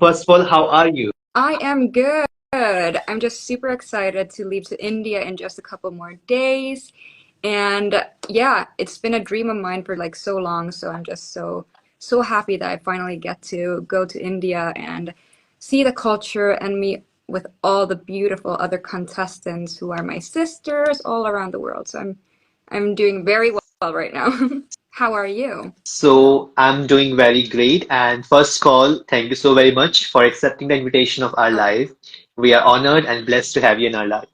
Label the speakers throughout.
Speaker 1: First of all, how are you?
Speaker 2: I am good. I'm just super excited to leave to India in just a couple more days. And yeah, it's been a dream of mine for like so long, so I'm just so happy that I finally get to go to India and see the culture and meet with all the beautiful other contestants who are my sisters all around the world. So I'm doing very well right now. How are you?
Speaker 1: So, I'm doing very great. And first call, thank you so very much for accepting the invitation of our
Speaker 2: Oh,
Speaker 1: live. We are honored and blessed to have you in our life.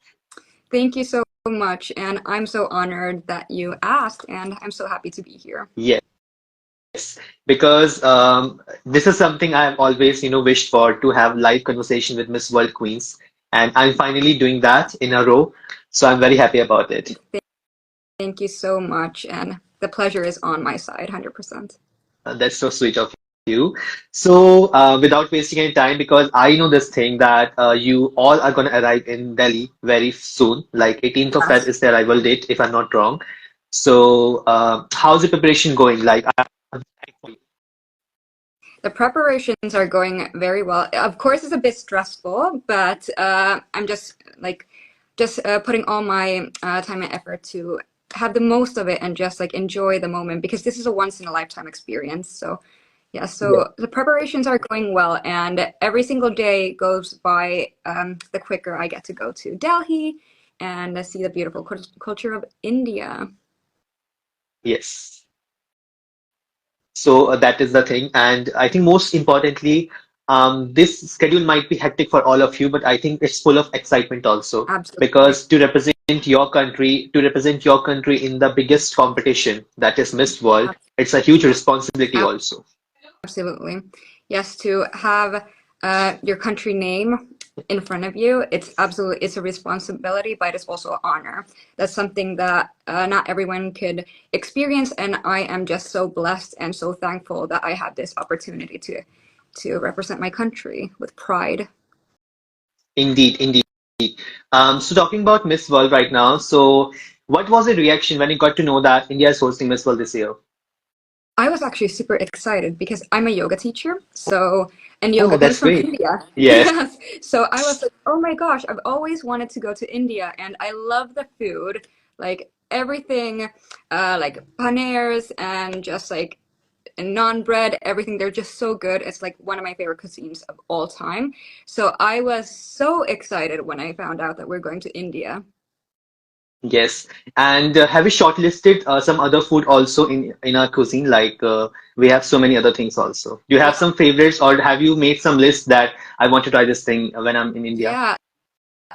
Speaker 2: thank you so much, and I'm so honored that you asked, and I'm so happy to be here.
Speaker 1: Yes, because this is something I've always, wished for to have live conversation with Miss World Queens, and I'm finally doing that in a row. So I'm very happy about it.
Speaker 2: Thank you so much, and the pleasure is on my side, 100%.
Speaker 1: That's so sweet of you. So, without wasting any time, because I know this thing that you all are going to arrive in Delhi very soon, like 18th of Feb
Speaker 2: Yes.
Speaker 1: is the arrival date, if I'm not wrong. So, how's the preparation going? Like,
Speaker 2: The preparations are going very well. Of course, it's a bit stressful, but I'm just putting all my time and effort to have the most of it and just like enjoy the moment because this is a once in a lifetime experience. So yeah,
Speaker 1: yeah.
Speaker 2: so the preparations are going well, and every single day goes by the quicker I get to go to Delhi and see the beautiful culture of India.
Speaker 1: Yes. So that is the thing. And I think most importantly, this schedule might be hectic for all of you, but I think it's full of excitement also
Speaker 2: Absolutely.
Speaker 1: because to represent your country in the biggest competition, that is Miss World, it's a huge responsibility also.
Speaker 2: Absolutely. Yes, to have your country name in front of you, it's a responsibility, but it's also an honor. That's something that not everyone could experience, and I am just so blessed and so thankful that I have this opportunity to represent my country with pride.
Speaker 1: Indeed, indeed. So talking about Miss World right now, so what was the reaction when you got to know that India is hosting Miss World this year?
Speaker 2: I was actually super excited because I'm a yoga teacher, and
Speaker 1: Oh,
Speaker 2: yoga comes
Speaker 1: that's
Speaker 2: from
Speaker 1: great.
Speaker 2: India.
Speaker 1: Yes.
Speaker 2: Yes. So I was like, oh my gosh, I've always wanted to go to India and I love the food, like everything, like paners and just like naan bread, everything. They're just so good. It's like one of my favorite cuisines of all time. So I was so excited when I found out that we're going to India.
Speaker 1: Yes, and have you shortlisted some other food also in our cuisine? Like we have so many other things also. Do you have
Speaker 2: Yeah.
Speaker 1: some favorites, or have you made some list that I want to try this thing when I'm in India?
Speaker 2: Yeah,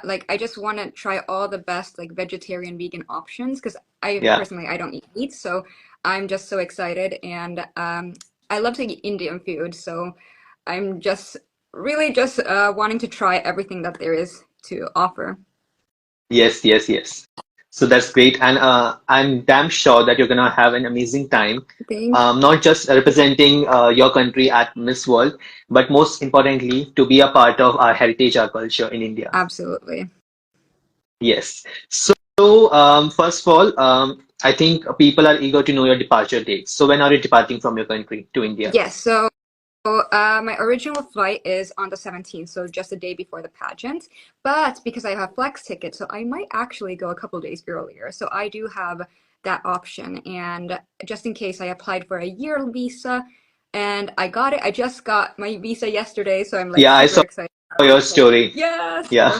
Speaker 2: like I just want to try all the best like vegetarian vegan options because I
Speaker 1: Yeah.
Speaker 2: personally I don't eat meat, so I'm just so excited and I love to eat Indian food, so I'm just really just wanting to try everything that there is to offer.
Speaker 1: Yes, yes, yes. So that's great, and I'm damn sure that you're gonna have an amazing time.
Speaker 2: Thank
Speaker 1: Not just representing your country at Miss World, but most importantly, to be a part of our heritage, our culture in India.
Speaker 2: Absolutely.
Speaker 1: Yes. So, first of all, I think people are eager to know your departure dates. So, when are you departing from your country to India?
Speaker 2: Yes, so my original flight is on the 17th, so just a day before the pageant. But because I have flex tickets, so I might actually go a couple days earlier. So I do have that option. And just in case, I applied for a year visa and I got it. I just got my visa yesterday, so I'm like
Speaker 1: Yeah, I
Speaker 2: super
Speaker 1: saw
Speaker 2: excited about
Speaker 1: your
Speaker 2: that. So
Speaker 1: story.
Speaker 2: yes,
Speaker 1: Yeah.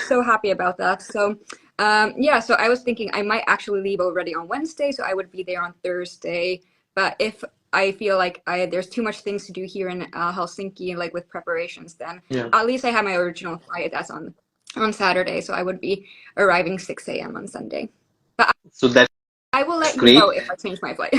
Speaker 2: so happy about that. So yeah, so I was thinking I might actually leave already on Wednesday, so I would be there on Thursday. But if I feel like there's too much things to do here in Helsinki, like with preparations, then
Speaker 1: Yeah.
Speaker 2: at least I have my original flight that's on Saturday, so I would be arriving 6 a.m. on Sunday. But
Speaker 1: So that's
Speaker 2: I will let you know
Speaker 1: great.
Speaker 2: if I change my flight.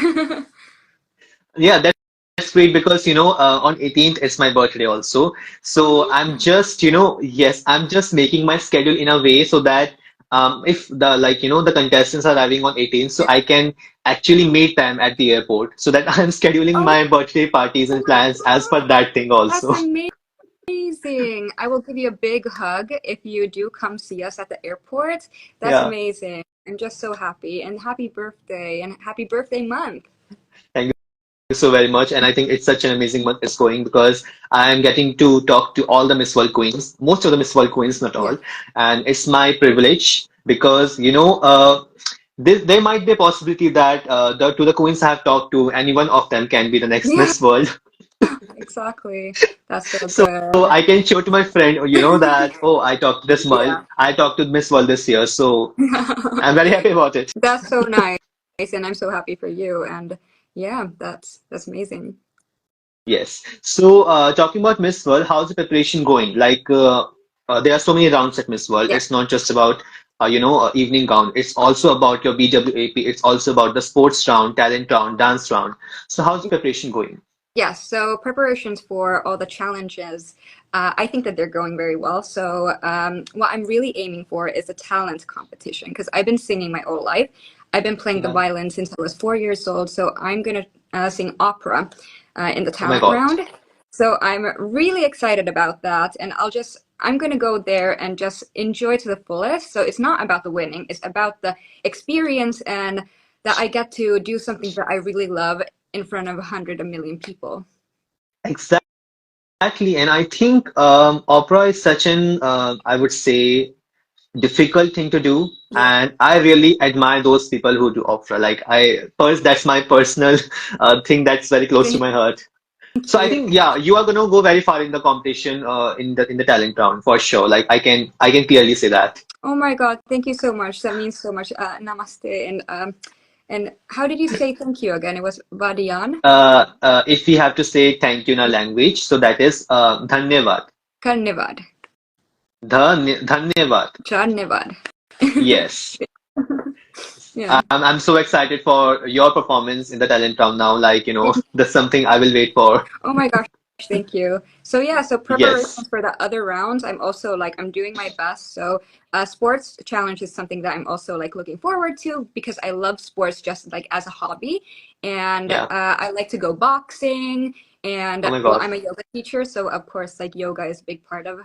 Speaker 1: Yeah, that's great because on 18th it's my birthday also. So I'm just yes, I'm just making my schedule in a way so that if the the contestants are arriving on 18th, so I can actually meet them at the airport so that I'm scheduling
Speaker 2: Oh,
Speaker 1: my birthday parties
Speaker 2: oh
Speaker 1: and
Speaker 2: my
Speaker 1: plans as per
Speaker 2: God,
Speaker 1: that thing
Speaker 2: that's
Speaker 1: also.
Speaker 2: amazing. I will give you a big hug if you do come see us at the airport. That's
Speaker 1: Yeah.
Speaker 2: amazing. I'm just so happy and happy birthday month.
Speaker 1: Thank you so very much. And I think it's such an amazing month it's going because I am getting to talk to all the Miss World queens, most of the Miss World queens, not
Speaker 2: Yeah.
Speaker 1: all. And it's my privilege because, there might be a possibility that the queens I have talked to, any one of them can be the next
Speaker 2: Yeah,
Speaker 1: Miss World.
Speaker 2: exactly. That's so
Speaker 1: So
Speaker 2: good.
Speaker 1: I can show to my friend, that, oh,
Speaker 2: Yeah.
Speaker 1: I talked to Miss World this year. So I'm very happy about it.
Speaker 2: That's so nice, and I'm so happy for you. And yeah, that's amazing.
Speaker 1: Yes. So, talking about Miss World, how's the preparation going? There are so many rounds at Miss World.
Speaker 2: Yeah.
Speaker 1: It's not just about, evening gown. It's also about your BWAP. It's also about the sports round, talent round, dance round. So, how's the preparation going?
Speaker 2: Yeah, so preparations for all the challenges, I think that they're going very well. So, what I'm really aiming for is a talent competition because I've been singing my whole life. I've been playing the
Speaker 1: Yeah.
Speaker 2: violin since I was 4 years old. So, I'm gonna sing opera in the
Speaker 1: Oh my
Speaker 2: talent
Speaker 1: God.
Speaker 2: round. So, I'm really excited about that. And I'm gonna go there and just enjoy to the fullest. So, it's not about the winning, it's about the experience and that I get to do something that I really love in front of 100 million people.
Speaker 1: Exactly. And I think opera is such an, I would say, difficult thing to do.
Speaker 2: Yeah,
Speaker 1: And I really admire those people who do opera. That's my personal thing that's very close to
Speaker 2: thank
Speaker 1: my heart. So I
Speaker 2: you.
Speaker 1: think yeah, you are gonna go very far in the competition in the talent round for sure. Like I can clearly say that.
Speaker 2: Oh my God, thank you so much. That means so much. Namaste. And how did you say thank you again? It was Vadiyan.
Speaker 1: If we have to say thank you in our language, so that is धन्यवाद.
Speaker 2: Karnevad.
Speaker 1: धन्यवाद.
Speaker 2: Charnevad.
Speaker 1: Yes.
Speaker 2: Yeah.
Speaker 1: I'm so excited for your performance in the talent round now. That's something I will wait for.
Speaker 2: Oh my gosh, thank you. So yeah, so
Speaker 1: Yes.
Speaker 2: preparations for the other rounds, I'm also like I'm doing my best. So sports challenge is something that I'm also like looking forward to because I love sports just like as a hobby. And
Speaker 1: Yeah.
Speaker 2: I like to go boxing and
Speaker 1: Oh my
Speaker 2: well,
Speaker 1: God.
Speaker 2: I'm a yoga teacher, so of course like yoga is a big part of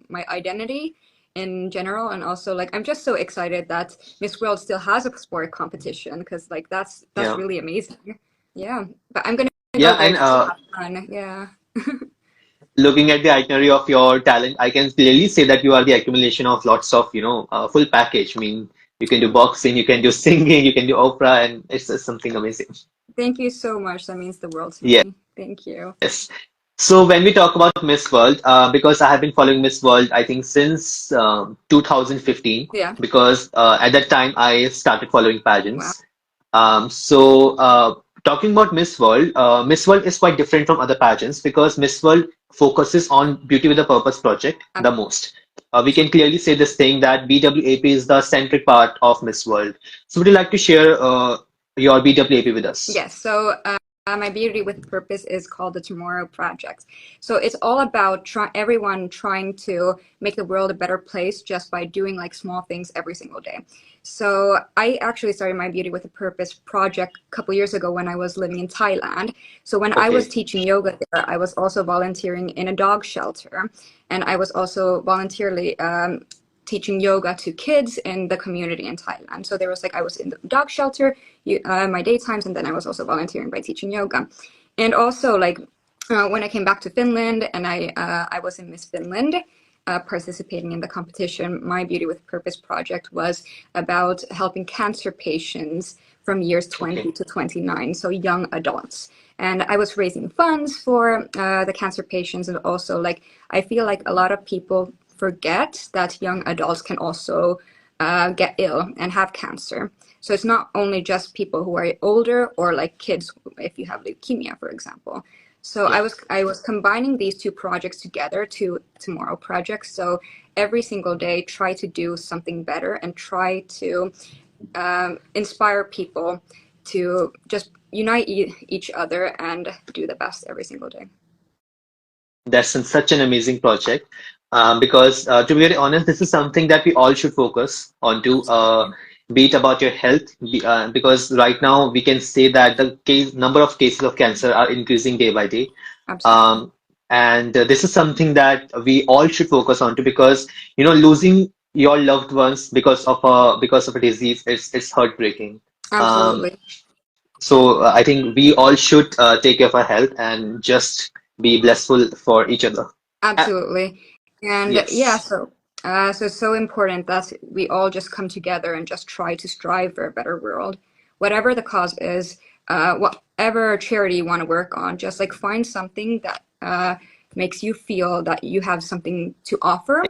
Speaker 2: my identity in general. And also like I'm just so excited that Miss World still has a sport competition because like that's
Speaker 1: Yeah.
Speaker 2: really amazing. Yeah, but I'm gonna
Speaker 1: Yeah.
Speaker 2: go there
Speaker 1: And
Speaker 2: just to have fun. Yeah.
Speaker 1: looking at the itinerary of your talent, I can clearly say that you are the accumulation of lots of, full package. I mean, you can do boxing, you can do singing, you can do opera, and it's just something amazing.
Speaker 2: Thank you so much. That means the world to
Speaker 1: Yes.
Speaker 2: me. Thank you.
Speaker 1: So when we talk about Miss World, because I have been following Miss World, I think since 2015,
Speaker 2: Yeah.
Speaker 1: because at that time I started following
Speaker 2: Wow.
Speaker 1: pageants. Talking about Miss World is quite different from other pageants because Miss World focuses on Beauty with a Purpose project the most. We can clearly say this thing that BWAP is the centric part of Miss World. So would you like to share your BWAP with us?
Speaker 2: Yes. So my Beauty with Purpose is called the Tomorrow Project. So it's all about everyone trying to make the world a better place just by doing like small things every single day. So I actually started my Beauty with a Purpose project a couple years ago when I was living in Thailand. So when I was
Speaker 1: Okay,
Speaker 2: teaching yoga there, I was also volunteering in a dog shelter, and I was also voluntarily teaching yoga to kids in the community in Thailand. So there was like I was in the dog shelter, my daytimes, and then I was also volunteering by teaching yoga. And also like when I came back to Finland and I was in Miss Finland. Participating in the competition, my Beauty with Purpose project was about helping cancer patients from years
Speaker 1: okay,
Speaker 2: 20 to 29, so young adults. And I was raising funds for the cancer patients, and also like I feel like a lot of people forget that young adults can also get ill and have cancer. So it's not only just people who are older or like kids if you have leukemia, for example. So
Speaker 1: yeah.
Speaker 2: I was combining these two projects together to tomorrow projects. So every single day, try to do something better and try to inspire people to just unite each other and do the best every single day.
Speaker 1: Such an amazing project. Because to be very honest, this is something that we all should focus on to be it about your health. Because right now we can say that the number of cases of cancer are increasing day by day.
Speaker 2: Absolutely.
Speaker 1: Um, and this is something that we all should focus on to because losing your loved ones because of a disease it's heartbreaking. Um,
Speaker 2: Absolutely.
Speaker 1: So I think we all should take care of our health and just be blissful for each other. Uh,
Speaker 2: Absolutely. And yeah,
Speaker 1: yes,
Speaker 2: so it's so important that we all just come together and just try to strive for a better world. Whatever the cause is, whatever charity you want to work on, just like find something that makes you feel that you have something to offer,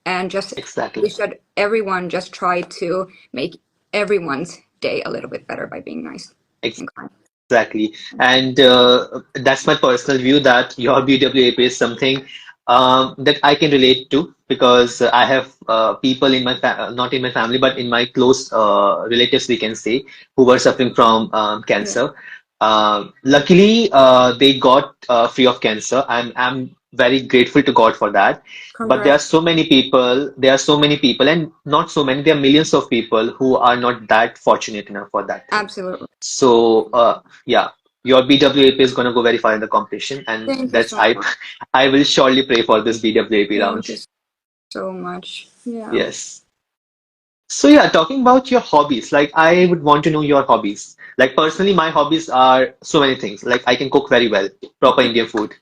Speaker 2: and just we
Speaker 1: exactly.
Speaker 2: should everyone just try to make everyone's day a little bit better by being nice and kind.
Speaker 1: Exactly. And that's my personal view that your BWAP is something that I can relate to because I have people in my fa not in my family, but in my close relatives, we can say, who were suffering from
Speaker 2: Yeah,
Speaker 1: cancer. Luckily, they got free of cancer. I'm very grateful to God for that. But
Speaker 2: congrats.
Speaker 1: there are so many people, and not so many, there are millions of people who are not that fortunate enough for that thing.
Speaker 2: Absolutely.
Speaker 1: So, yeah, your BWAP is going to go very far in the competition, and
Speaker 2: Thank you
Speaker 1: that's
Speaker 2: so
Speaker 1: I.
Speaker 2: much.
Speaker 1: I will surely pray for this BWAP
Speaker 2: Thank
Speaker 1: round.
Speaker 2: you so much. Yeah.
Speaker 1: Yes. So yeah, talking about your hobbies, like I would want to know your hobbies. Like personally, my hobbies are so many things. Like I can cook very well, proper Indian food.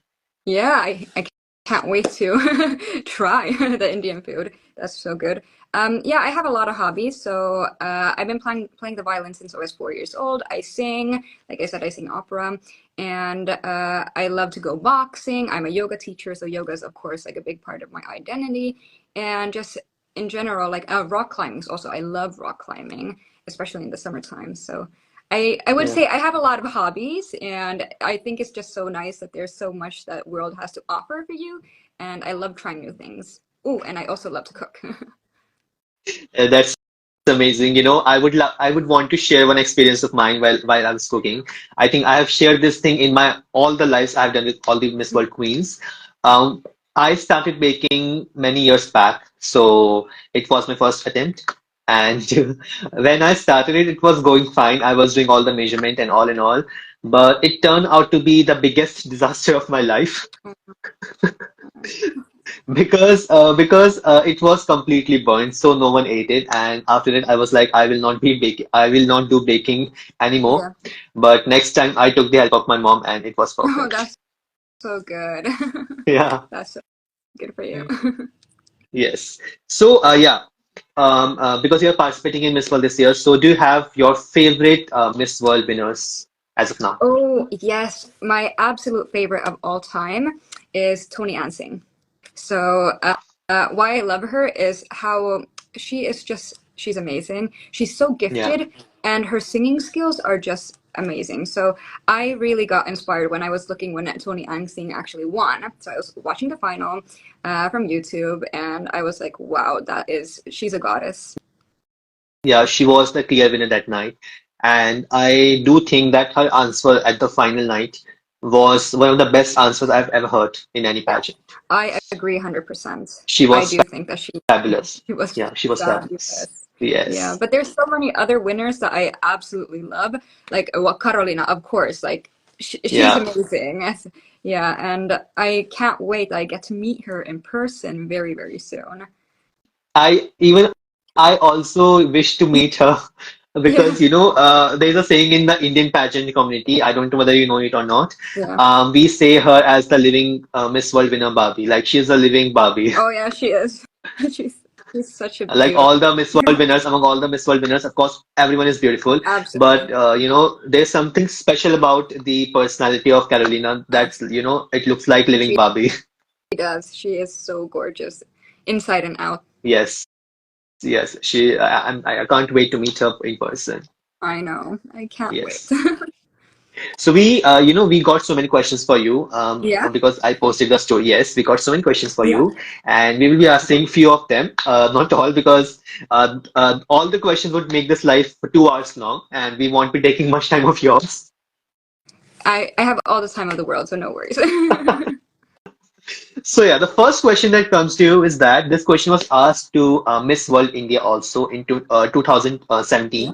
Speaker 2: Yeah, I can't wait to try the Indian food. That's so good. Yeah, I have a lot of hobbies. So I've been playing the violin since I was 4 years old. I sing, like I said, I sing opera, and I love to go boxing. I'm a yoga teacher, so yoga is of course like a big part of my identity, and just in general, like rock climbing is also. I love rock climbing, especially in the summertime. So. I would
Speaker 1: Yeah.
Speaker 2: say I have a lot of hobbies, and I think it's just so nice that there's so much that world has to offer for you, and I love trying new things. Oh, and I also love to cook.
Speaker 1: That's amazing. I would want to share one experience of mine while I was cooking. I think I have shared this thing in my all the lives I've done with all the Miss World Queens. Um, I started baking many years back, so it was my first attempt. And when I started it, it was going fine. I was doing all the measurement and all in all, but it turned out to be the biggest disaster of my life. Because it was completely burnt, so no one ate it. And after that, I was like, I will not be baking. I will not do baking anymore.
Speaker 2: Yeah.
Speaker 1: But next time, I took the help of my mom, and it was
Speaker 2: Oh,
Speaker 1: perfect.
Speaker 2: that's so good.
Speaker 1: Yeah.
Speaker 2: That's so good for you.
Speaker 1: Yes. So, yeah. Because you're participating in Miss World this year, so do you have your favorite Miss World winners as of now?
Speaker 2: Oh, yes. My absolute favorite of all time is Tony Ansing. So, why I love her is how she's amazing. She's so
Speaker 1: Yeah.
Speaker 2: gifted, and her singing skills are just amazing. So, I really got inspired when I was looking when Tony Angsing actually won. So, I was watching the final from YouTube, and I was like, wow, she's a goddess.
Speaker 1: Yeah, she was the clear winner that night. And I do think that her answer at the final night was one of the best answers I've ever heard in any
Speaker 2: Yeah,
Speaker 1: pageant.
Speaker 2: I agree 100%.
Speaker 1: She
Speaker 2: I
Speaker 1: was
Speaker 2: do think that
Speaker 1: fabulous.
Speaker 2: she was
Speaker 1: Yeah, she was fabulous.
Speaker 2: fabulous. Yeah,
Speaker 1: Yes.
Speaker 2: but there's so many other winners that I absolutely love. Like well, Carolina, of course. Like she's
Speaker 1: Yeah.
Speaker 2: amazing. Yeah, and I can't wait. I get to meet her in person very, very soon.
Speaker 1: I I also wish to meet her
Speaker 2: Yeah,
Speaker 1: because there's a saying in the Indian pageant community. I don't know whether you know it or not.
Speaker 2: yeah.
Speaker 1: We say her as the living Miss World winner Barbie. Like she's a living Barbie.
Speaker 2: Oh yeah, she is. She's she's such a
Speaker 1: Like
Speaker 2: beautiful.
Speaker 1: all the Miss World winners, among all the Miss World winners, of course, everyone is beautiful. But
Speaker 2: Absolutely,
Speaker 1: there's something special about the personality of Carolina. That's
Speaker 2: absolutely.
Speaker 1: it looks like living
Speaker 2: She
Speaker 1: Barbie.
Speaker 2: does. She is so gorgeous, inside and out.
Speaker 1: Yes, yes. I can't wait to meet her in person.
Speaker 2: I know. I can't wait.
Speaker 1: Yes. So we got so many questions for you,
Speaker 2: Yeah,
Speaker 1: because I posted the story. Yes, we got so many questions for
Speaker 2: yeah.
Speaker 1: you, and we will be asking few of them, not all, because all the questions would make this live for 2 hours long, and we won't be taking much time of yours.
Speaker 2: I have all the time of the world, so no worries.
Speaker 1: So yeah, the first question that comes to you is that this question was asked to Miss World India also in 2017,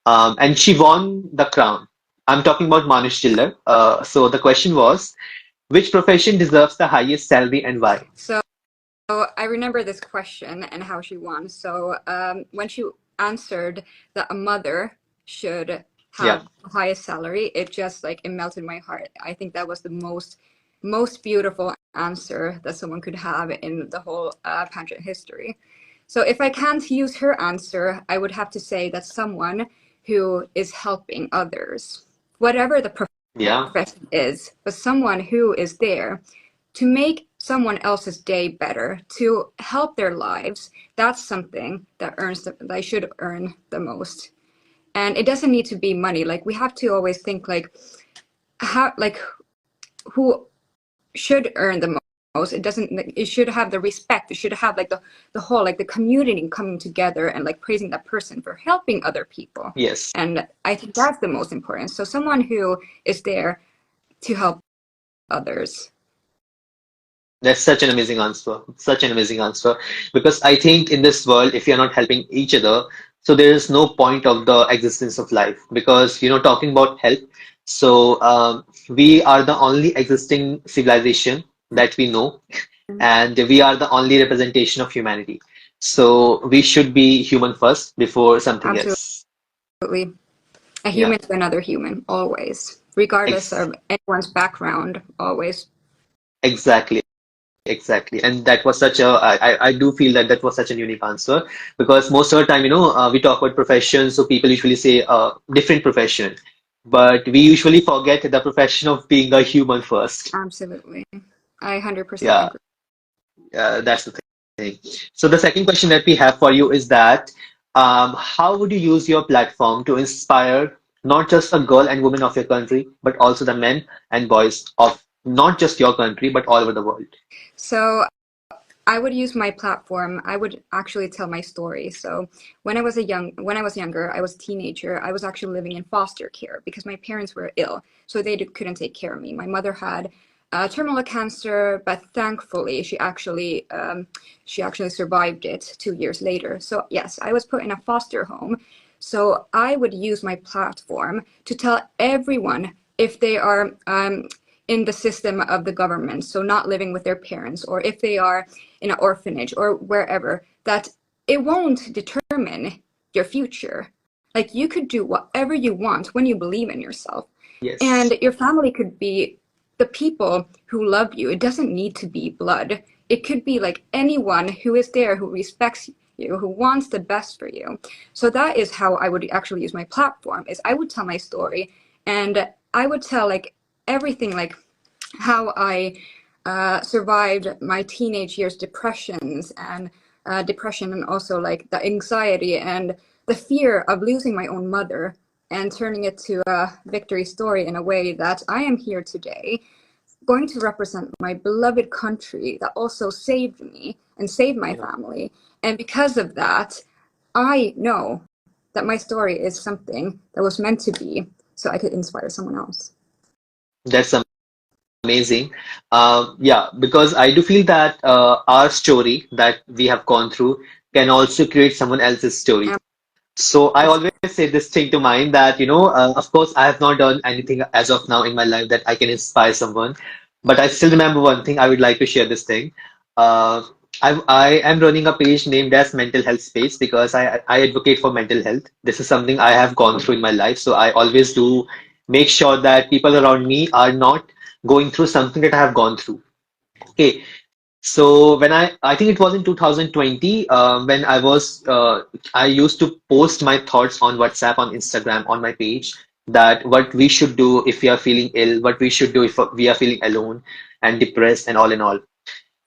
Speaker 2: Yeah.
Speaker 1: and she won the crown. I'm talking about Manish Chillar. So the question was, which profession deserves the highest salary and why?
Speaker 2: So I remember this question and how she won. So when she answered that a mother should
Speaker 1: Yeah.
Speaker 2: have the highest salary, it just like it melted my heart. I think that was the most beautiful answer that someone could have in the whole pageant history. So if I can't use her answer, I would have to say that someone who is helping others, whatever the
Speaker 1: Yeah.
Speaker 2: profession is, but someone who is there to make someone else's day better, to help their lives, that's something that that should earn the most. And it doesn't need to be money. Like we have to always think like how like who should earn the most. It doesn't, it should have the respect. It should have like the whole like the community coming together and like praising that person for helping other people.
Speaker 1: Yes.
Speaker 2: And I think that's the most important. So someone who is there to help others.
Speaker 1: That's such an amazing answer. Such an amazing answer. Because I think in this world, if you're not helping each other, so there is no point of the existence of life. Because, talking about help, so we are the only existing civilization that we know, and we are the only representation of humanity. So we should be human first before something else.
Speaker 2: Absolutely. A
Speaker 1: Yeah,
Speaker 2: human to another human, always, regardless
Speaker 1: ex
Speaker 2: of anyone's background, always.
Speaker 1: exactly. Exactly. And that was I do feel that that was such a unique answer because most of the time, we talk about professions, so people usually say different profession, but we usually forget the profession of being a human first.
Speaker 2: Absolutely. I 100%
Speaker 1: Yeah,
Speaker 2: agree.
Speaker 1: that's the thing. So the second question that we have for you is that how would you use your platform to inspire not just a girl and women of your country, but also the men and boys of not just your country, but all over the world?
Speaker 2: So I would use my platform. I would actually tell my story. So when I was younger, I was a teenager. I was actually living in foster care because my parents were ill, so they couldn't take care of me. My mother had terminal cancer, but thankfully she actually survived it 2 years later. So yes, I was put in a foster home. So I would use my platform to tell everyone if they are in the system of the government, so not living with their parents, or if they are in an orphanage or wherever, that it won't determine your future. Like you could do whatever you want when you believe in yourself.
Speaker 1: Yes.
Speaker 2: And your family could be the people who love you. It doesn't need to be blood. It could be like anyone who is there, who respects you, who wants the best for you. So that is how I would actually use my platform, is I would tell my story, and I would tell like everything, like how I survived my teenage years depressions and depression, and also like the anxiety and the fear of losing my own mother, and turning it to a victory story in a way that I am here today, going to represent my beloved country that also saved me and saved my
Speaker 1: Yeah.
Speaker 2: family. And because of that, I know that my story is something that was meant to be, so I could inspire someone else.
Speaker 1: That's amazing. Yeah, because I do feel that our story that we have gone through can also create someone else's story. So I always say this thing to mind that, of course, I have not done anything as of now in my life that I can inspire someone, but I still remember one thing. I would like to share this thing. Uh, I am running a page named as Mental Health Space because I advocate for mental health. This is something I have gone through in my life. So I always do make sure that people around me are not going through something that I have gone through. Okay, so when I think it was in 2020, when I used to post my thoughts on WhatsApp, on Instagram, on my page, that what we should do if we are feeling ill, what we should do if we are feeling alone and depressed and all in all.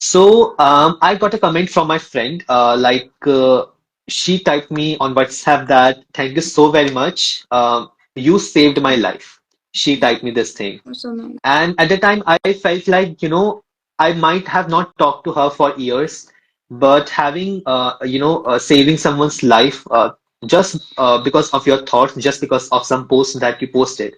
Speaker 1: So I got a comment from my friend, she typed me on WhatsApp that thank you so very much. You saved my life. She typed me this thing.
Speaker 2: That's so nice.
Speaker 1: And at the time, I felt like, I might have not talked to her for years, but having, saving someone's life just because of your thoughts, just because of some post that you posted,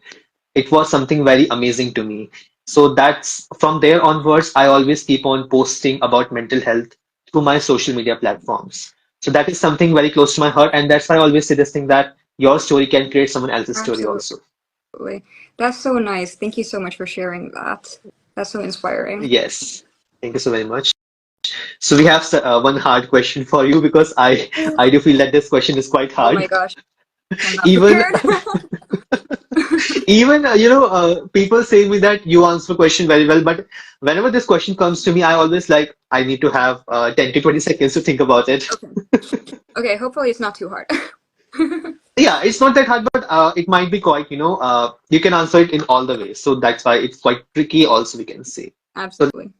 Speaker 1: it was something very amazing to me. So that's from there onwards, I always keep on posting about mental health through my social media platforms. So that is something very close to my heart, and that's why I always say this thing that your story can create someone else's story
Speaker 2: Absolutely.
Speaker 1: also.
Speaker 2: That's so nice. Thank you so much for sharing that. That's so inspiring.
Speaker 1: Yes. Thank you so very much. So we have one hard question for you because I do feel that this question is quite
Speaker 2: Oh
Speaker 1: hard.
Speaker 2: my gosh, I'm not
Speaker 1: Even
Speaker 2: prepared.
Speaker 1: Even people say me that you answer the question very well, but whenever this question comes to me, I always like I need to have 10 to 20 seconds to think about it.
Speaker 2: Okay. Okay, hopefully it's not too hard.
Speaker 1: Yeah, it's not that hard, but it might be quite, you can answer it in all the ways. So that's why it's quite tricky also, we can say. So
Speaker 2: Absolutely.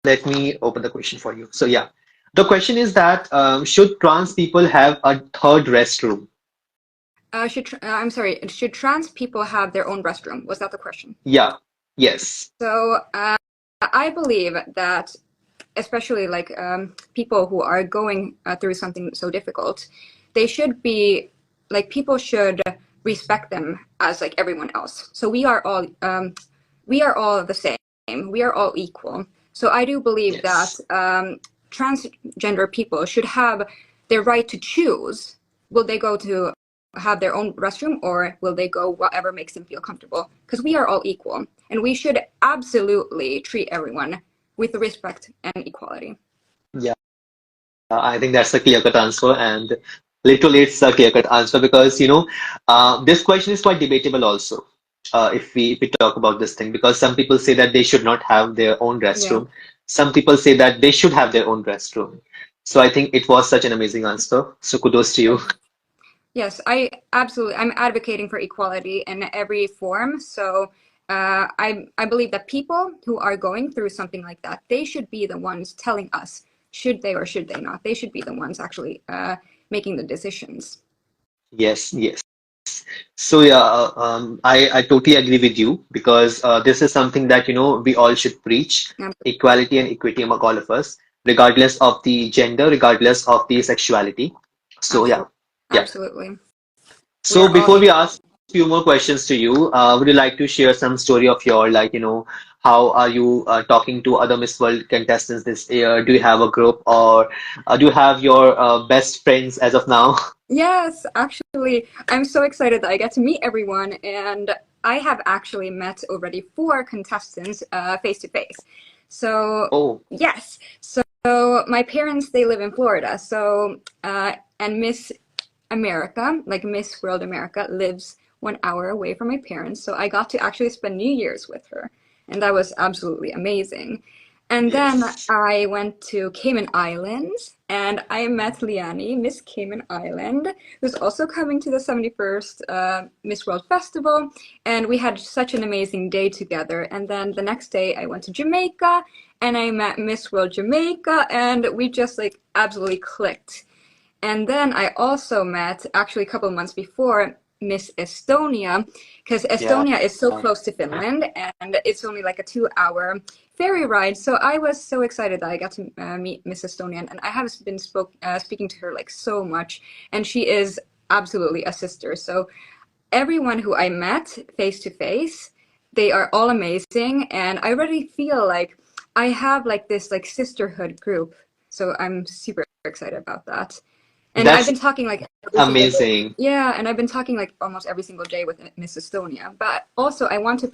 Speaker 1: let me open the question for you. So yeah, the question is that should trans people have a third restroom?
Speaker 2: I'm sorry, should trans people have their own restroom? Was that the question?
Speaker 1: Yeah, yes,
Speaker 2: So, I believe that especially like people who are going through something so difficult, they should be like people should respect them as like everyone else. So we are all the same. We are all equal. So I do believe that
Speaker 1: yes.
Speaker 2: transgender people should have their right to choose. Will they go to have their own restroom or will they go whatever makes them feel comfortable? Because we are all equal and we should absolutely treat everyone with respect and equality.
Speaker 1: Yeah, I think that's a clear-cut answer, and literally it's a clear-cut answer because this question is quite debatable also. If we talk about this thing, because some people say that they should not have their own
Speaker 2: Yeah.
Speaker 1: restroom, some people say that they should have their own restroom. So I think it was such an amazing answer. So kudos to you.
Speaker 2: Yes, I'm advocating for equality in every form. So I believe that people who are going through something like that, they should be the ones telling us should they or should they not. They should be the ones actually making the decisions.
Speaker 1: Yes, yes. So yeah, I totally agree with you because this is something that we all should preach equality and equity among all of us, regardless of the gender, regardless of the sexuality. So yeah,
Speaker 2: Absolutely,
Speaker 1: yeah.
Speaker 2: absolutely. We
Speaker 1: So
Speaker 2: are all
Speaker 1: before we
Speaker 2: equal.
Speaker 1: ask few more questions to you, would you like to share some story of your like how are you talking to other Miss World contestants this year? Do you have a group or do you have your best friends as of now?
Speaker 2: Yes, actually, I'm so excited that I get to meet everyone, and I have actually met already four contestants face to face. So,
Speaker 1: Oh,
Speaker 2: yes. So, my parents, they live in Florida. So, and Miss America, like Miss World America, lives 1 hour away from my parents. So, I got to actually spend New Year's with her, and that was absolutely amazing. And then
Speaker 1: yes.
Speaker 2: I went to Cayman Islands and I met Liani, Miss Cayman Island, who's also coming to the 71st Miss World Festival. And we had such an amazing day together. And then the next day I went to Jamaica and I met Miss World Jamaica and we just like absolutely clicked. And then I also met, actually a couple of months before, Miss Estonia, because
Speaker 1: Yeah.
Speaker 2: Estonia is so close to Finland and it's only like a 2 hour ferry ride. So I was so excited that I got to meet Miss Estonia, and I have been speaking to her like so much, and she is absolutely a sister. So everyone who I met face to face, they are all amazing, and I already feel like I have like this like sisterhood group. So I'm super excited about that. And I've
Speaker 1: That's
Speaker 2: been talking like every single day.
Speaker 1: amazing.
Speaker 2: Yeah, and I've been talking like almost every single day with Miss Estonia. But also, I want to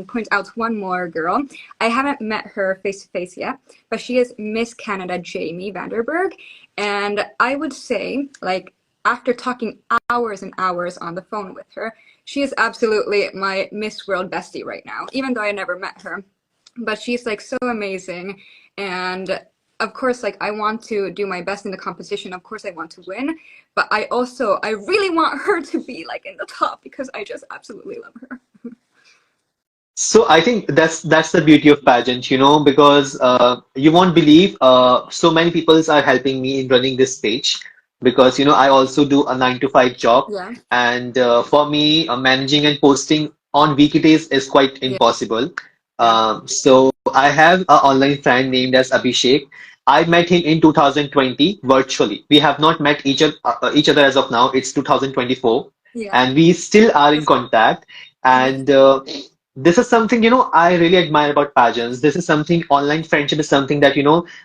Speaker 2: point out one more girl. I haven't met her face to face yet, but she is Miss Canada Jamie Vanderberg. And I would say, like, after talking hours and hours on the phone with her, she is absolutely my Miss World bestie right now, even though I never met her. But she's like so amazing. And of course, like I want to do my best in the competition. Of course, I want to win, but I really want her to be like in the top because I just absolutely love her.
Speaker 1: So I think that's the beauty of pageant, because you won't believe so many people are helping me in running this page because I also do a 9 to 5 job,
Speaker 2: Yeah,
Speaker 1: and for me managing and posting on weekdays is quite
Speaker 2: yeah,
Speaker 1: impossible.
Speaker 2: yeah,
Speaker 1: So I have an online friend named as Abhishek. I met him in 2020 virtually. We have not met each other as of now. It's 2024,
Speaker 2: yeah.
Speaker 1: and we still are in
Speaker 2: That's
Speaker 1: contact. And
Speaker 2: amazing.
Speaker 1: this is something, I really admire about pageants. This is something, online friendship is something that,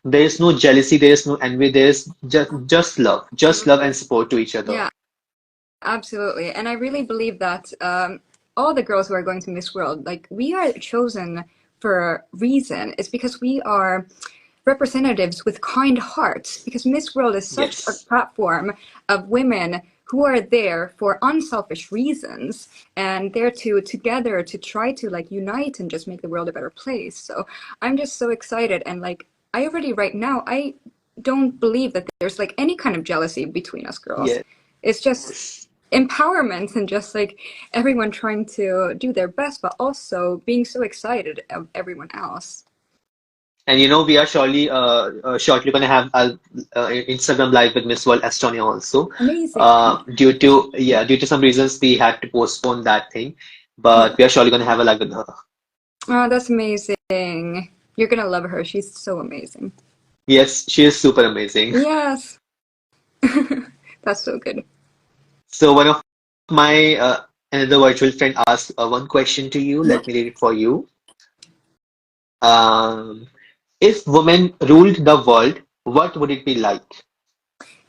Speaker 1: there is no jealousy, there is no envy, there is just love and
Speaker 2: Absolutely.
Speaker 1: support to each other.
Speaker 2: Yeah, absolutely. And I really believe that all the girls who are going to Miss World, like we are chosen for a reason. It's because we are representatives with kind hearts. Because Miss World is such a
Speaker 1: Yes.
Speaker 2: platform of women who are there for unselfish reasons and there to together to try to like unite and just make the world a better place. So I'm just so excited and like I already right now I don't believe that there's like any kind of jealousy between us girls.
Speaker 1: Yes.
Speaker 2: It's just empowerment and just like everyone trying to do their best, but also being so excited of everyone else.
Speaker 1: And we are shortly going to have Instagram live with Miss World Estonia also.
Speaker 2: Amazing.
Speaker 1: Due to some reasons we had to postpone that thing,
Speaker 2: Yeah.
Speaker 1: but we are surely going to have a live with her.
Speaker 2: Oh, that's amazing. You're gonna love her. She's so amazing.
Speaker 1: Yes, she is super amazing.
Speaker 2: Yes. That's so good.
Speaker 1: So one of my another virtual friend asked one question to you.
Speaker 2: Yeah.
Speaker 1: Let me read it for you. Um, if women ruled the world, what would it be like?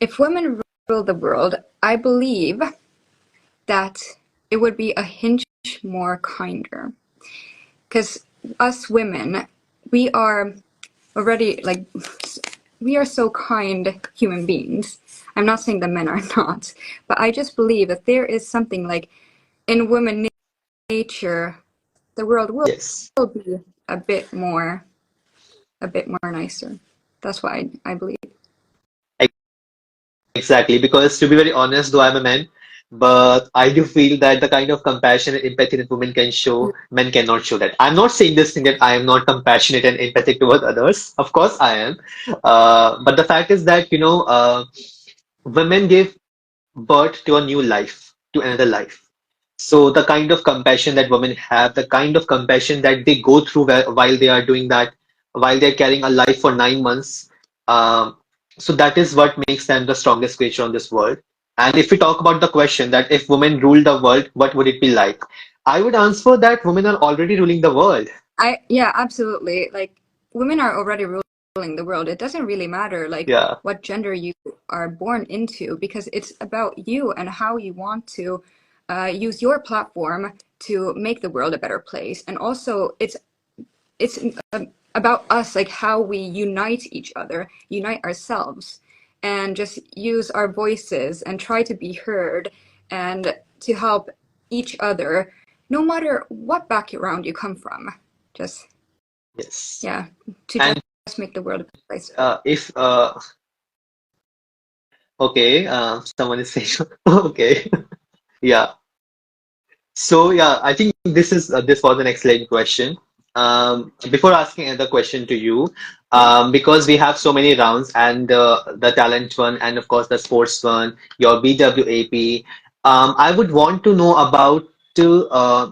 Speaker 2: If women ruled the world, I believe that it would be a hinge more kinder. Because us women, we are already like we are so kind human beings. I'm not saying that men are not, but I just believe that there is something like in women nature, the world
Speaker 1: Yes.
Speaker 2: will be a bit more a bit more nicer. That's what I believe.
Speaker 1: Exactly, because to be very honest, though I'm a man, but I do feel that the kind of compassion and empathy that women can show, men cannot show that. I'm not saying this thing that I am not compassionate and empathic towards others. Of course, I am. But the fact is that, women give birth to a new life, to another life. So the kind of compassion that women have, the kind of compassion that they go through while they are doing that, while they're carrying a life for 9 months, um, so that is what makes them the strongest creature on this world. And if we talk about the question that if women ruled the world, what would it be like? I would answer that women are already ruling the world.
Speaker 2: Yeah, absolutely. Like women are already ruling the world. It doesn't really matter like
Speaker 1: Yeah.
Speaker 2: what gender you are born into because it's about you and how you want to use your platform to make the world a better place. And also it's about us, like how we unite each other, unite ourselves, and just use our voices and try to be heard and to help each other, no matter what background you come from. Just,
Speaker 1: Yes.
Speaker 2: yeah, to
Speaker 1: And
Speaker 2: just make the world a better place.
Speaker 1: if okay, someone is saying okay, yeah. So yeah, I think this was an excellent question. Before asking another question to you,
Speaker 2: Yeah.
Speaker 1: because we have so many rounds and the talent one and of course the sports one, your BWAP, I would want to know about uh,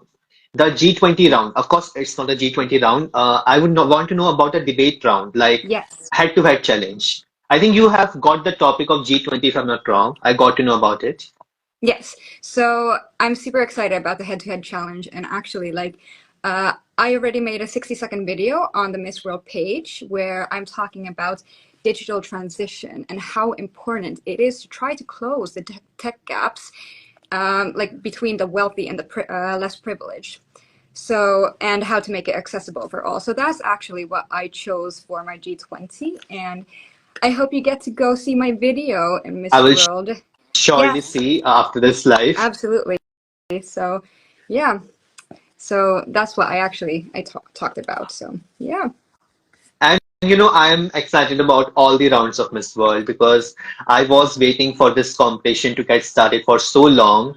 Speaker 1: the G20 round. Of course, it's not a G20 round. I would want to know about a debate round, like
Speaker 2: Yes.
Speaker 1: head-to-head challenge. I think you have got the topic of G20 if I'm not wrong. I got to know about it.
Speaker 2: Yes. So I'm super excited about the head-to-head challenge. And actually, like, I already made a 60-second video on the Miss World page where I'm talking about digital transition and how important it is to try to close the tech gaps, like between the wealthy and the less privileged. So, and how to make it accessible for all. So that's actually what I chose for my G20. And I hope you get to go see my video in
Speaker 1: I
Speaker 2: Miss
Speaker 1: will
Speaker 2: World.
Speaker 1: surely
Speaker 2: Yes.
Speaker 1: see after this live.
Speaker 2: Absolutely. So, yeah. So that's what I talked about. So, yeah.
Speaker 1: And I'm excited about all the rounds of Miss World because I was waiting for this competition to get started for so long.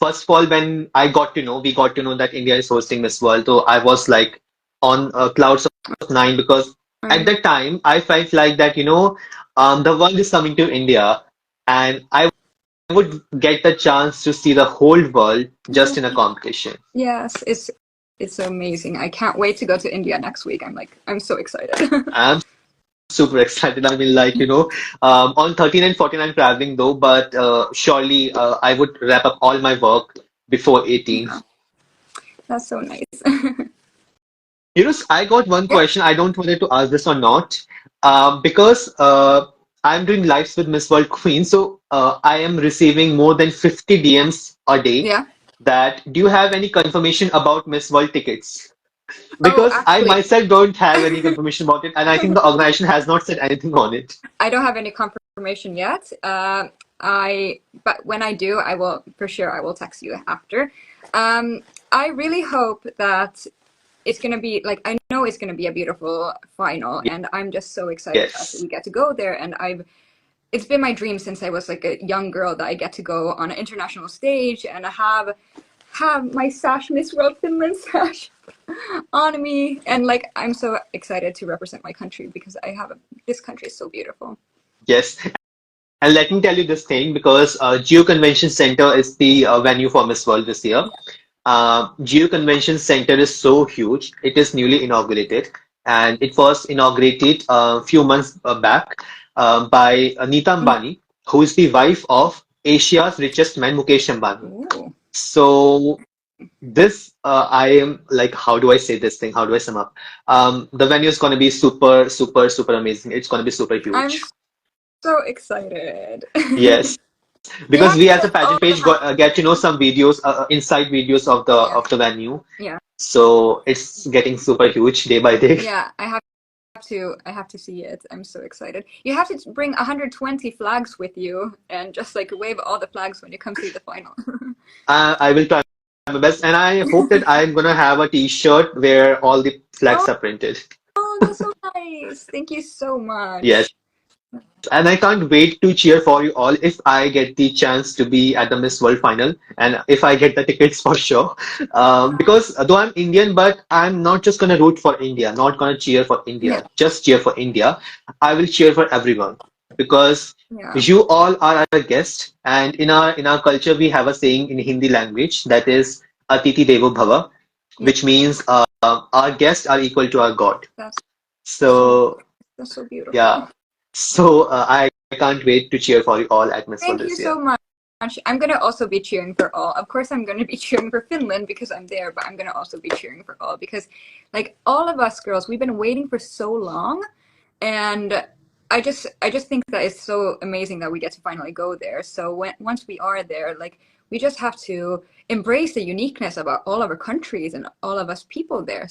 Speaker 1: First of all, when we got to know that India is hosting Miss World, so I was like on clouds of nine because at
Speaker 2: Um,
Speaker 1: that time I felt like that, the world is coming to India and I would get the chance to see the whole world just in a competition.
Speaker 2: yes, it's amazing. I can't wait to go to India next week. I'm so excited.
Speaker 1: I'm super excited. I mean, like, on 13 and 14, I'm traveling though, but surely I would wrap up all my work before 18.
Speaker 2: Yeah, that's so nice.
Speaker 1: I got one
Speaker 2: Yeah.
Speaker 1: question. I don't know whether to ask this or not. Because I'm doing lives with Miss World Queen, so I am receiving more than 50 DMs a day.
Speaker 2: Yeah.
Speaker 1: That do you have any confirmation about Miss World tickets?
Speaker 2: Oh,
Speaker 1: Because I
Speaker 2: actually,
Speaker 1: myself don't have any confirmation about it, and I think the organization has not said anything on it.
Speaker 2: I don't have any confirmation yet. but when I do, I will for sure I will text you after. Um, I really hope that it's gonna be like I know it's gonna be a beautiful final, and I'm just so excited that we
Speaker 1: Yes.
Speaker 2: get to go there. And I've it's been my dream since I was like a young girl that I get to go on an international stage and have my sash, Miss World Finland sash, on me, and like I'm so excited to represent my country because this country is so beautiful.
Speaker 1: Yes. And let me tell you this thing because Geo Convention Center is the venue for Miss World this year.
Speaker 2: Yeah.
Speaker 1: Geo Convention Center is so huge. It is newly inaugurated, and it was inaugurated a few months back by Anita
Speaker 2: Mhm.
Speaker 1: Ambani, who is the wife of Asia's richest man, Mukesh Ambani.
Speaker 2: Ooh.
Speaker 1: So this, I am like, how do I say this thing? How do I sum up? The venue is going to be super, super, super amazing. It's going to be super
Speaker 2: I'm
Speaker 1: huge.
Speaker 2: so excited.
Speaker 1: Yes,
Speaker 2: You
Speaker 1: because
Speaker 2: have to
Speaker 1: we as a
Speaker 2: send all
Speaker 1: pageant
Speaker 2: the
Speaker 1: page get to know some videos, inside videos
Speaker 2: yeah,
Speaker 1: of the venue.
Speaker 2: yeah,
Speaker 1: So it's getting super huge day by day.
Speaker 2: yeah. I have to see it. I'm so excited. You have to bring 120 flags with you and just like wave all the flags when you come see the final.
Speaker 1: I will try my best, and I hope that I'm gonna have a T-shirt where all the
Speaker 2: Oh,
Speaker 1: flags are printed.
Speaker 2: that's so nice. Thank you so
Speaker 1: Yes,
Speaker 2: much.
Speaker 1: and I can't wait to cheer for you all if I get the chance to be at the Miss World final, and if I get the tickets for sure. Because though I'm Indian, but I'm not just gonna root for India, not gonna cheer for
Speaker 2: Yeah,
Speaker 1: India, just cheer for India. I will cheer for everyone because
Speaker 2: yeah,
Speaker 1: you all are our guests, and in our culture we have a saying in Hindi language that is Atiti Devo Bhava,
Speaker 2: yeah.
Speaker 1: which means our guests are equal to our God.
Speaker 2: That's so
Speaker 1: So
Speaker 2: that's so beautiful.
Speaker 1: yeah, so I can't wait to cheer for you all at Miss World
Speaker 2: Thank you
Speaker 1: this year.
Speaker 2: so much. I'm gonna also be cheering for all. Of course, I'm gonna be cheering for Finland because I'm there, but I'm gonna also be cheering for all because, like, all of us girls, we've been waiting for so long, and I just think that it's so amazing that we get to finally go there. So once we are there, like, we just have to embrace the uniqueness about all of our countries and all of us people there.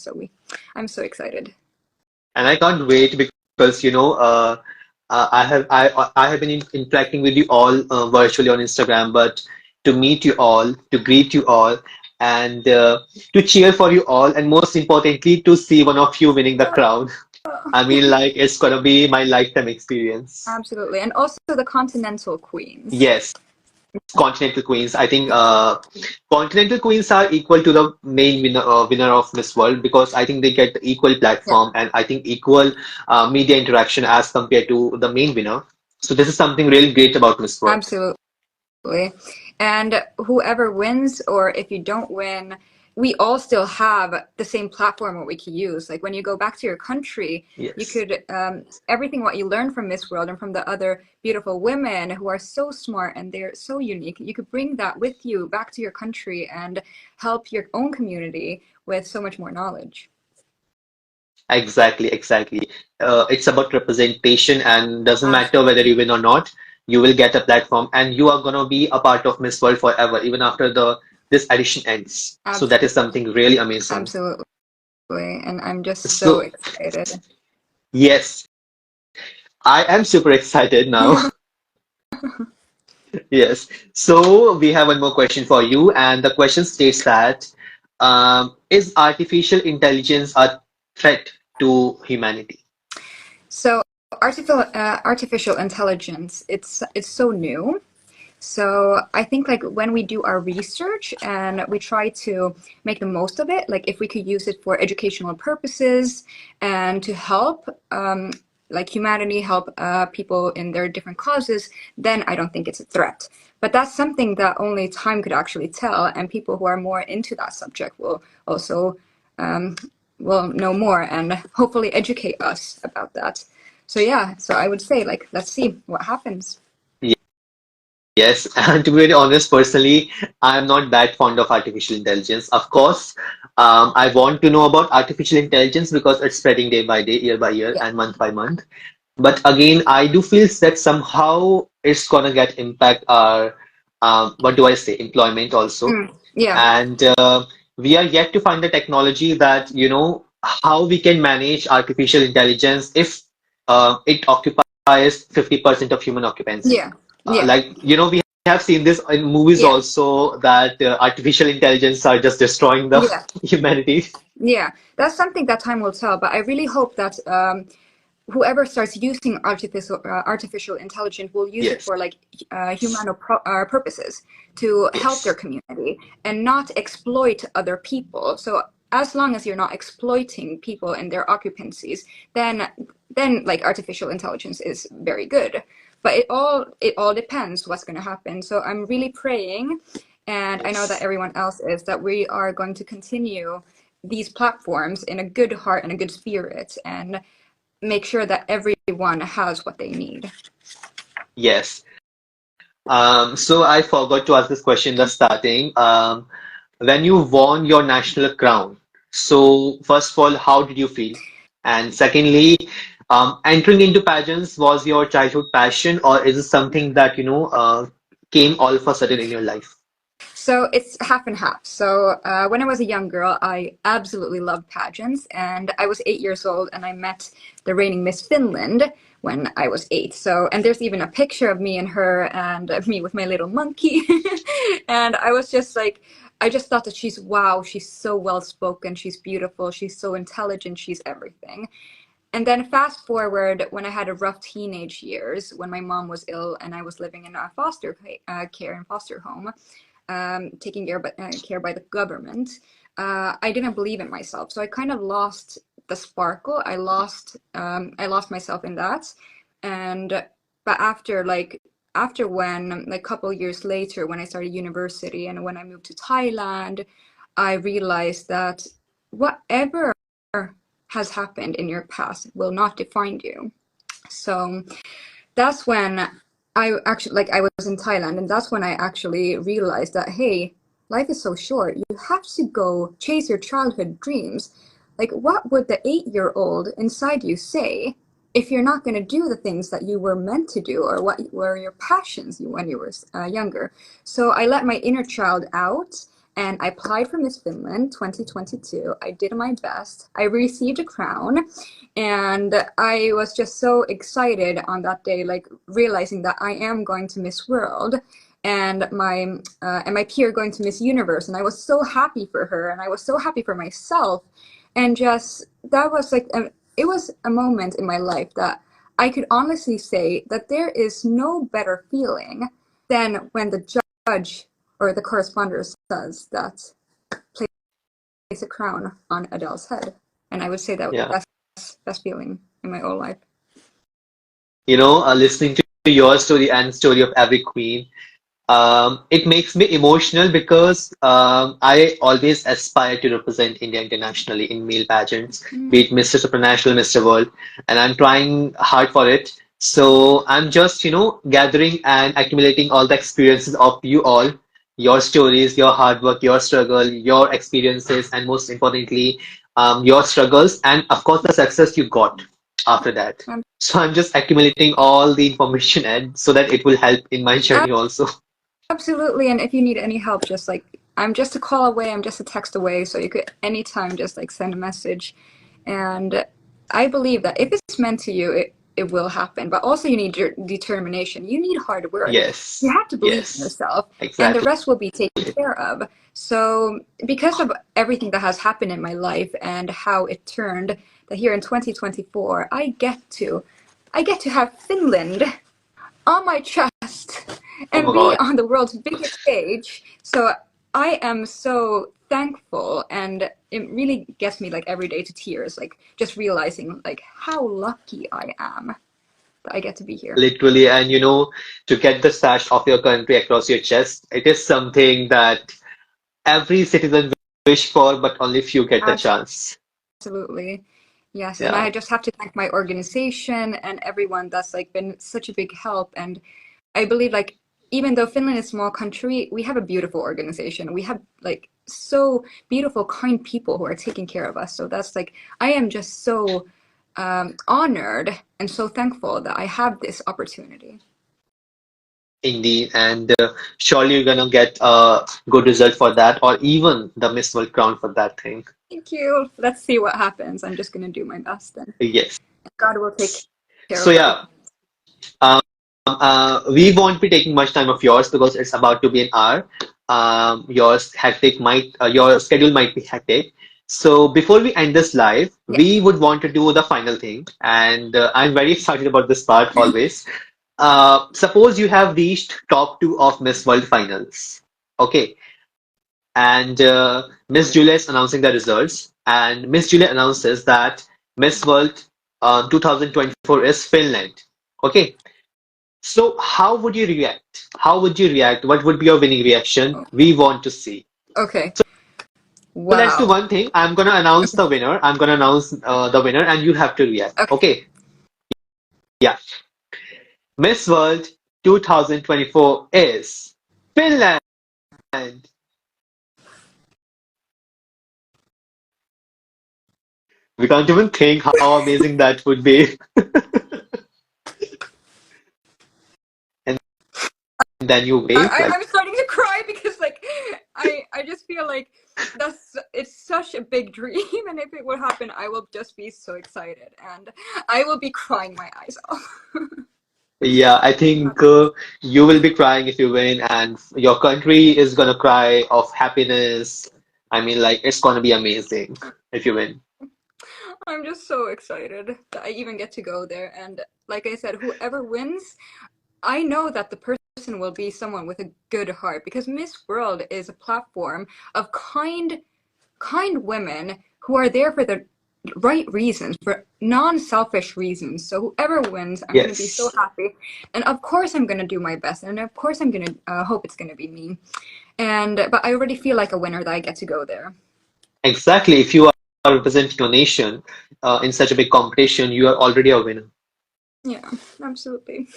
Speaker 2: I'm so excited.
Speaker 1: And I can't wait because I have been interacting with you all virtually on Instagram, but to meet you all, to greet you all, and to cheer for you all, and most importantly, to see one of you winning the crown. I mean, like it's gonna be my lifetime experience.
Speaker 2: Absolutely, and also the Continental Queens.
Speaker 1: Yes, Continental Queens. I think Continental Queens are equal to the main winner of Miss World because I think they get equal
Speaker 2: Yeah,
Speaker 1: platform and I think equal media interaction as compared to the main winner. So this is something really great about Miss World.
Speaker 2: absolutely. And whoever wins, or if you don't win, we all still have the same platform what we can use. Like when you go back to your country, you
Speaker 1: Yes,
Speaker 2: could everything what you learn from Miss World and from the other beautiful women who are so smart and they're so unique, you could bring that with you back to your country and help your own community with so much more knowledge.
Speaker 1: exactly, exactly. It's about representation and doesn't matter whether
Speaker 2: Absolutely.
Speaker 1: you win or not, you will get a platform and you are gonna be a part of Miss World forever, even after the this edition ends. So that is
Speaker 2: Absolutely.
Speaker 1: something really amazing.
Speaker 2: Absolutely. And I'm just so
Speaker 1: So
Speaker 2: excited.
Speaker 1: yes, I am super excited now. Yes. So we have one more question for you, and the question states that is artificial intelligence a threat to humanity?
Speaker 2: So artificial intelligence, it's so new. So I think like when we do our research and we try to make the most of it, like if we could use it for educational purposes and to help like humanity help people in their different causes, then I don't think it's a threat. But that's something that only time could actually tell, and people who are more into that subject will also um, will know more and hopefully educate us about that. So yeah, so I would say like let's see what happens.
Speaker 1: Yes, and to be very honest, personally, I'm not that fond of artificial intelligence. Of course, I want to know about artificial intelligence because it's spreading day by day, year by year,
Speaker 2: Yeah.
Speaker 1: and month by month. But again, I do feel that somehow it's gonna get impact our what do I say, employment also.
Speaker 2: Yeah.
Speaker 1: And we are yet to find the technology that, you know, how we can manage artificial intelligence if it occupies 50% of human occupancy.
Speaker 2: Yeah. Yeah,
Speaker 1: Like, we have seen this in movies
Speaker 2: yeah,
Speaker 1: also that artificial intelligence are just destroying the
Speaker 2: yeah,
Speaker 1: humanity.
Speaker 2: yeah. That's something that time will tell. But I really hope that whoever starts using artificial intelligence will use it
Speaker 1: Yes,
Speaker 2: for like purposes to help their
Speaker 1: yes,
Speaker 2: community and not exploit other people. So as long as you're not exploiting people and their occupancies, then like artificial intelligence is very good. But it all depends what's going to happen. So I'm really praying, and I know that
Speaker 1: yes.
Speaker 2: everyone else is, that we are going to continue these platforms in a good heart and a good spirit, and make sure that everyone has what they need.
Speaker 1: Yes. So I forgot to ask this question in the starting. When you won your national crown, so first of all, how did you feel? And secondly, entering into pageants was your childhood passion, or is it something that, came all of a sudden in your life?
Speaker 2: So it's half and half. So when I was a young girl, I absolutely loved pageants, and I was 8 years old, and I met the reigning Miss Finland when I was 8. So, and there's even a picture of me and her, and me with my little monkey, and I was just like, I just thought that wow, she's so well spoken, she's beautiful, she's so intelligent, she's everything. And then fast forward when I had a rough teenage years, when my mom was ill and I was living in a foster care and foster home, taken care by the government, I didn't believe in myself. So I kind of lost the sparkle. I lost myself in that. And but after when like a couple years later, when I started university and when I moved to Thailand, I realized that whatever has happened in your past will not define you. So that's when I was in Thailand, and that's when I actually realized that, hey, life is so short. You have to go chase your childhood dreams. Like, what would the 8-year-old inside you say if you're not going to do the things that you were meant to do, or what were your passions when you were younger? So I let my inner child out, and I applied for Miss Finland 2022. I did my best. I received a crown, and I was just so excited on that day, like realizing that I am going to Miss World, and my peer going to Miss Universe, and I was so happy for her, and I was so happy for myself, and just that was like it was a moment in my life that I could honestly say that there is no better feeling than when the judge or the correspondent says that place a crown on Adele's head, and I would say that
Speaker 1: Yeah.
Speaker 2: that's best feeling in my whole life.
Speaker 1: Listening to your story and story of every queen, it makes me emotional because I always aspire to represent India internationally in male pageants, be
Speaker 2: Mm,
Speaker 1: it Mr. Supranational, Mr. World, and I'm trying hard for it. So I'm just, gathering and accumulating all the experiences of you all, your stories, your hard work, your struggle, your experiences, and most importantly, your struggles, and of course, the success you got after that.
Speaker 2: um,
Speaker 1: So I'm just accumulating all the information and so that it will help in my journey also.
Speaker 2: Absolutely, and if you need any help, just like I'm just a call away, I'm just a text away, so you could anytime just like send a message. And I believe that if it's meant to you, it will happen. But also you need your determination. You need hard work. You
Speaker 1: Yes,
Speaker 2: have to believe in
Speaker 1: yes,
Speaker 2: yourself, and the
Speaker 1: exactly.
Speaker 2: rest will be taken care of. So because of everything that has happened in my life and how it turned, that here in 2024, I get to have Finland on my chest
Speaker 1: Oh
Speaker 2: and
Speaker 1: my
Speaker 2: be
Speaker 1: God.
Speaker 2: on the world's biggest stage. So I am so thankful, and it really gets me like every day to tears, like just realizing like how lucky I am that I get to be here.
Speaker 1: Literally, and to get the sash of your country across your chest, it is something that every citizen wish for, but only few get the chance.
Speaker 2: Absolutely. Yes, and
Speaker 1: Yeah.
Speaker 2: I just have to thank my organization and everyone that's like been such a big help. And I believe like even though Finland is a small country, we have a beautiful organization. We have like so beautiful, kind people who are taking care of us. So that's like I am just so honored and so thankful that I have this opportunity.
Speaker 1: Indeed, and surely you're gonna get a good result for that, or even the Miss World crown for that thing.
Speaker 2: Thank you. Let's see what happens. I'm just gonna do my best, and
Speaker 1: Yes.
Speaker 2: God will take care
Speaker 1: So
Speaker 2: of that.
Speaker 1: yeah, um, we won't be taking much time of yours because it's about to be an hour. Your schedule might be hectic. So before we end this live, we
Speaker 2: Yes.
Speaker 1: would want to do the final thing, and I'm very excited about this part always. Suppose you have reached top two of Miss World Finals. Okay, and Miss Julia is announcing the results, and Miss Julia announces that Miss World 2024 is Finland. Okay, so how would you react? How would you react? What would be your winning reaction?
Speaker 2: Oh,
Speaker 1: We want to see.
Speaker 2: okay.
Speaker 1: So let's do
Speaker 2: Wow.
Speaker 1: one thing. I'm gonna announce
Speaker 2: Okay.
Speaker 1: the winner. I'm gonna announce the winner, and you have to react.
Speaker 2: Okay.
Speaker 1: Okay, yeah. Miss World 2024 is Finland. We can't even think how amazing that would be. And then you wave like,
Speaker 2: I'm starting to cry because like I just feel like it's such a big dream, and if it would happen, I will just be so excited and I will be crying my eyes off.
Speaker 1: yeah, I think you will be crying if you win, and your country is gonna cry of happiness. I mean, like, it's gonna be amazing if you win.
Speaker 2: I'm just so excited that I even get to go there. And like I said, whoever wins, I know that the person will be someone with a good heart because Miss World is a platform of kind women who are there for the right reasons, for non-selfish reasons. So whoever wins, I'm gonna be so
Speaker 1: Yes,
Speaker 2: happy, and of course I'm gonna do my best, and of course I'm gonna hope it's gonna be me. And but I already feel like a winner that I get to go there.
Speaker 1: exactly. If you are representing your nation in such a big competition, you are already a winner.
Speaker 2: Yeah, absolutely.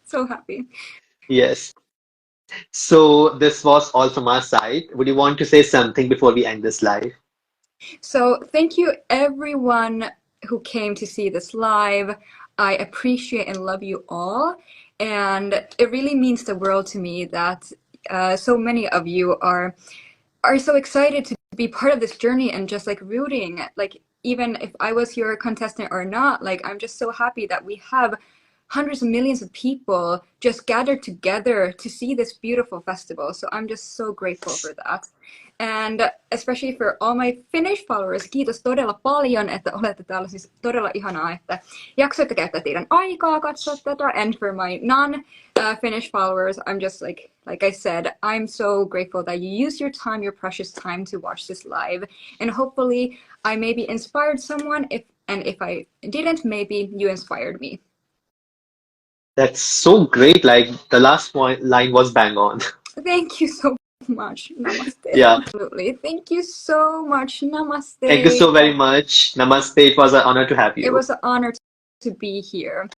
Speaker 2: So happy.
Speaker 1: Yes. So this was all from our side. Would you want to say something before we end this live?
Speaker 2: So thank you everyone who came to see this live. I appreciate and love you all. And it really means the world to me that so many of you are so excited to be part of this journey and just like rooting. Like even if I was your contestant or not, like I'm just so happy that we have hundreds of millions of people just gathered together to see this beautiful festival. So I'm just so grateful for that. And especially for all my Finnish followers, kiitos todella paljon, että olette täällä. Siis todella ihanaa, että jaksoitte käyttää teidän aikaa katsoa tätä. And for my non-Finnish followers, I'm just like I said, I'm so grateful that you use your time, your precious time to watch this live. And hopefully I maybe inspired someone, if I didn't, maybe you inspired me.
Speaker 1: That's so great. Like the last point line was bang on.
Speaker 2: Thank you so much. Namaste.
Speaker 1: Yeah.
Speaker 2: Absolutely. Thank you so much.
Speaker 1: Thank you
Speaker 2: Namaste.
Speaker 1: so very much. Namaste. It was an honor to have
Speaker 2: It
Speaker 1: you.
Speaker 2: was an honor to be here.